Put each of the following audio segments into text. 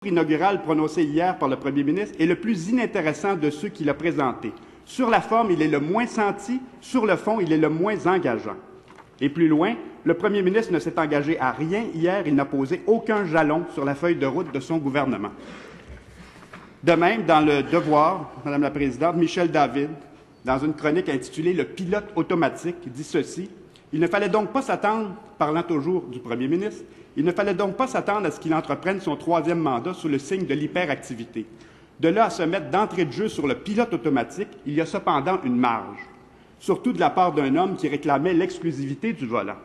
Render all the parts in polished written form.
discours inaugural prononcé hier par le premier ministre est le plus inintéressant de ceux qu'il a présentés. Sur la forme, il est le moins senti, sur le fond, il est le moins engageant. Et plus loin, le premier ministre ne s'est engagé à rien hier, il n'a posé aucun jalon sur la feuille de route de son gouvernement. De même, dans le Devoir, Madame la Présidente, Michel David, dans une chronique intitulée « Le pilote automatique », dit ceci: « Il ne fallait donc pas s'attendre, parlant toujours du premier ministre, il ne fallait donc pas s'attendre à ce qu'il entreprenne son troisième mandat sous le signe de l'hyperactivité. De là à se mettre d'entrée de jeu sur le pilote automatique, il y a cependant une marge, surtout de la part d'un homme qui réclamait l'exclusivité du volant.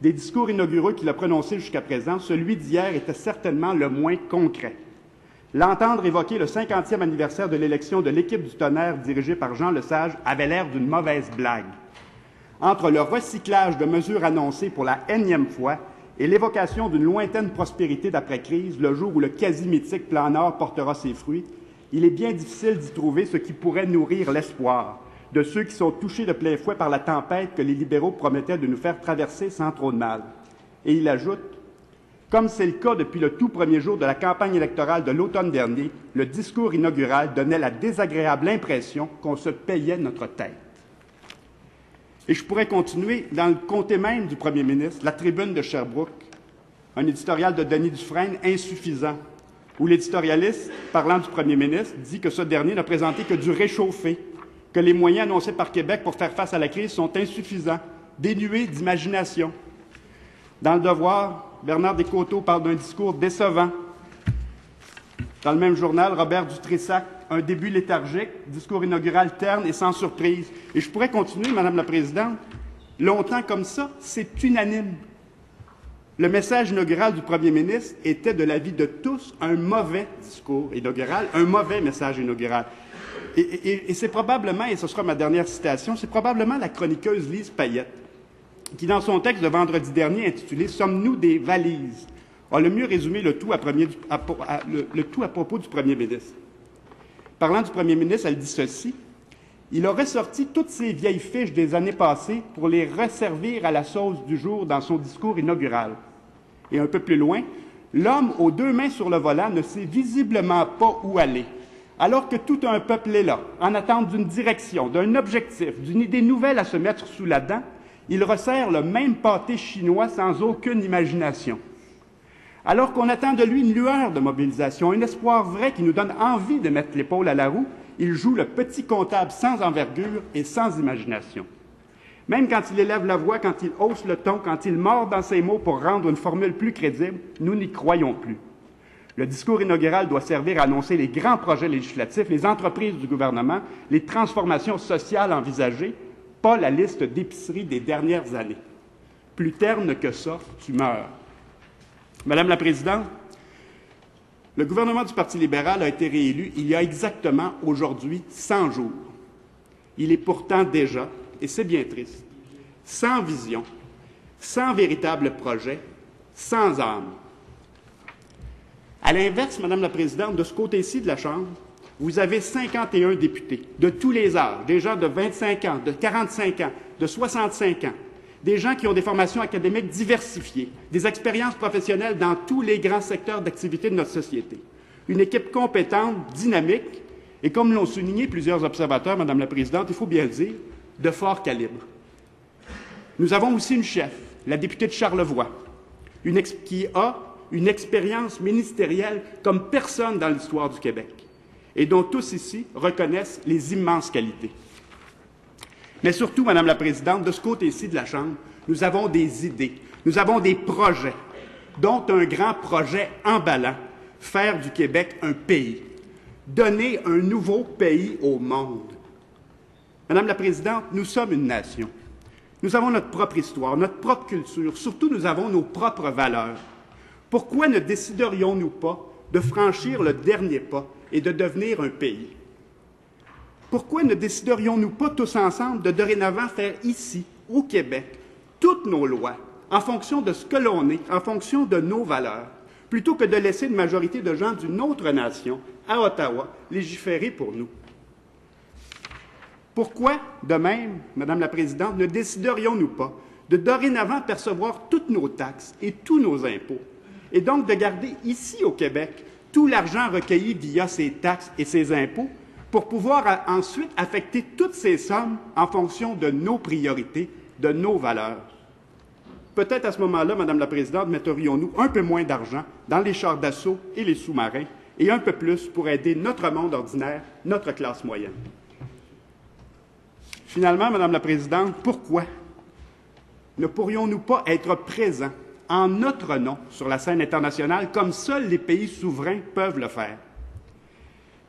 Des discours inauguraux qu'il a prononcés jusqu'à présent, celui d'hier était certainement le moins concret. L'entendre évoquer le 50e anniversaire de l'élection de l'équipe du Tonnerre dirigée par Jean Lesage avait l'air d'une mauvaise blague. Entre le recyclage de mesures annoncées pour la énième fois et l'évocation d'une lointaine prospérité d'après-crise, le jour où le quasi-mythique Plan Nord portera ses fruits, il est bien difficile d'y trouver ce qui pourrait nourrir l'espoir de ceux qui sont touchés de plein fouet par la tempête que les libéraux promettaient de nous faire traverser sans trop de mal. Et il ajoute: « Comme c'est le cas depuis le tout premier jour de la campagne électorale de l'automne dernier, le discours inaugural donnait la désagréable impression qu'on se payait notre tête. » Et je pourrais continuer dans le comté même du premier ministre, la Tribune de Sherbrooke, un éditorial de Denis Dufresne insuffisant, où l'éditorialiste, parlant du premier ministre, dit que ce dernier n'a présenté que du réchauffé, que les moyens annoncés par Québec pour faire face à la crise sont insuffisants, dénués d'imagination. Dans le Devoir, Bernard Descoteaux parle d'un discours décevant. Dans le même journal, Robert Dutrisac, un début léthargique, discours inaugural terne et sans surprise. Et je pourrais continuer, Madame la Présidente. Longtemps comme ça, c'est unanime. Le message inaugural du premier ministre était, de l'avis de tous, un mauvais discours inaugural, un mauvais message inaugural. Et c'est probablement, et ce sera ma dernière citation, c'est probablement la chroniqueuse Lise Payette qui, dans son texte de vendredi dernier intitulé « Sommes-nous des valises ?», a le mieux résumé le tout à propos du premier ministre. Parlant du premier ministre, elle dit ceci: « Il a ressorti toutes ces vieilles fiches des années passées pour les resservir à la sauce du jour dans son discours inaugural. » Et un peu plus loin, « L'homme aux deux mains sur le volant ne sait visiblement pas où aller. Alors que tout un peuple est là, en attente d'une direction, d'un objectif, d'une idée nouvelle à se mettre sous la dent, il resserre le même pâté chinois sans aucune imagination. Alors qu'on attend de lui une lueur de mobilisation, un espoir vrai qui nous donne envie de mettre l'épaule à la roue, il joue le petit comptable sans envergure et sans imagination. Même quand il élève la voix, quand il hausse le ton, quand il mord dans ses mots pour rendre une formule plus crédible, nous n'y croyons plus. Le discours inaugural doit servir à annoncer les grands projets législatifs, les entreprises du gouvernement, les transformations sociales envisagées, pas la liste d'épiceries des dernières années. Plus terne que ça, tu meurs. » Madame la Présidente, le gouvernement du Parti libéral a été réélu il y a exactement aujourd'hui 100 jours. Il est pourtant déjà, et c'est bien triste, sans vision, sans véritable projet, sans âme. À l'inverse, Madame la Présidente, de ce côté-ci de la Chambre, vous avez 51 députés de tous les âges, des gens de 25 ans, de 45 ans, de 65 ans, des gens qui ont des formations académiques diversifiées, des expériences professionnelles dans tous les grands secteurs d'activité de notre société. Une équipe compétente, dynamique, et comme l'ont souligné plusieurs observateurs, Madame la Présidente, il faut bien le dire, de fort calibre. Nous avons aussi une chef, la députée de Charlevoix, qui a une expérience ministérielle comme personne dans l'histoire du Québec, et dont tous ici reconnaissent les immenses qualités. Mais surtout, Madame la Présidente, de ce côté-ci de la Chambre, nous avons des idées, nous avons des projets, dont un grand projet emballant, faire du Québec un pays, donner un nouveau pays au monde. Madame la Présidente, nous sommes une nation. Nous avons notre propre histoire, notre propre culture, surtout nous avons nos propres valeurs. Pourquoi ne déciderions-nous pas de franchir le dernier pas et de devenir un pays? Pourquoi ne déciderions-nous pas tous ensemble de dorénavant faire ici, au Québec, toutes nos lois en fonction de ce que l'on est, en fonction de nos valeurs, plutôt que de laisser une majorité de gens d'une autre nation, à Ottawa, légiférer pour nous? Pourquoi, de même, Madame la Présidente, ne déciderions-nous pas de dorénavant percevoir toutes nos taxes et tous nos impôts, et donc de garder ici au Québec tout l'argent recueilli via ses taxes et ses impôts pour pouvoir ensuite affecter toutes ces sommes en fonction de nos priorités, de nos valeurs. Peut-être à ce moment-là, Madame la Présidente, metterions-nous un peu moins d'argent dans les chars d'assaut et les sous-marins et un peu plus pour aider notre monde ordinaire, notre classe moyenne. Finalement, Madame la Présidente, pourquoi ne pourrions-nous pas être présents en notre nom sur la scène internationale comme seuls les pays souverains peuvent le faire?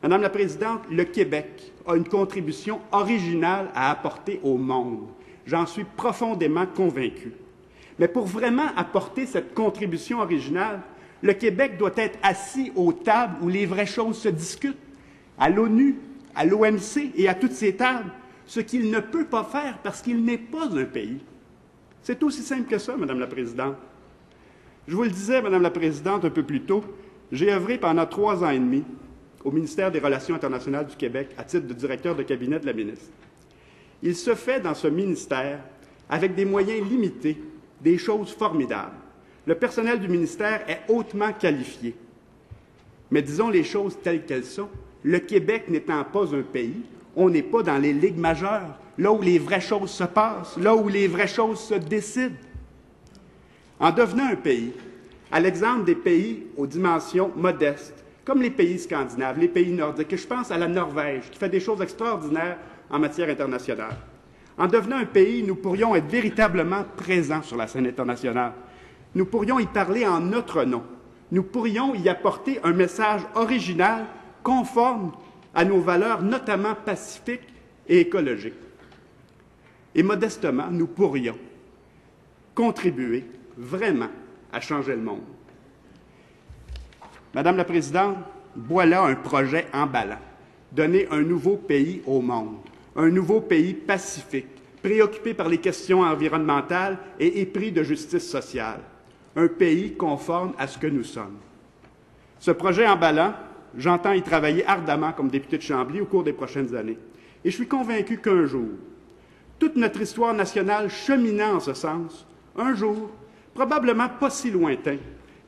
Madame la Présidente, le Québec a une contribution originale à apporter au monde. J'en suis profondément convaincu. Mais pour vraiment apporter cette contribution originale, le Québec doit être assis aux tables où les vraies choses se discutent, à l'ONU, à l'OMC et à toutes ces tables, ce qu'il ne peut pas faire parce qu'il n'est pas un pays. C'est aussi simple que ça, Madame la Présidente. Je vous le disais, Madame la Présidente, un peu plus tôt, j'ai œuvré pendant 3 ans et demi au ministère des Relations internationales du Québec à titre de directeur de cabinet de la ministre. Il se fait dans ce ministère, avec des moyens limités, des choses formidables. Le personnel du ministère est hautement qualifié. Mais disons les choses telles qu'elles sont. Le Québec n'étant pas un pays, on n'est pas dans les ligues majeures, là où les vraies choses se passent, là où les vraies choses se décident. En devenant un pays, à l'exemple des pays aux dimensions modestes, comme les pays scandinaves, les pays nordiques, et je pense à la Norvège, qui fait des choses extraordinaires en matière internationale. En devenant un pays, nous pourrions être véritablement présents sur la scène internationale. Nous pourrions y parler en notre nom. Nous pourrions y apporter un message original, conforme à nos valeurs, notamment pacifiques et écologiques. Et modestement, nous pourrions contribuer vraiment à changer le monde. Madame la Présidente, voilà un projet emballant. Donner un nouveau pays au monde, un nouveau pays pacifique, préoccupé par les questions environnementales et épris de justice sociale. Un pays conforme à ce que nous sommes. Ce projet emballant, j'entends y travailler ardemment comme député de Chambly au cours des prochaines années. Et je suis convaincu qu'un jour, toute notre histoire nationale cheminant en ce sens, un jour, probablement pas si lointain,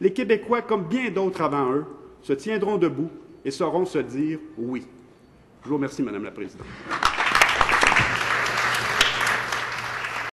les Québécois, comme bien d'autres avant eux, se tiendront debout et sauront se dire « oui ». Je vous remercie, Madame la Présidente.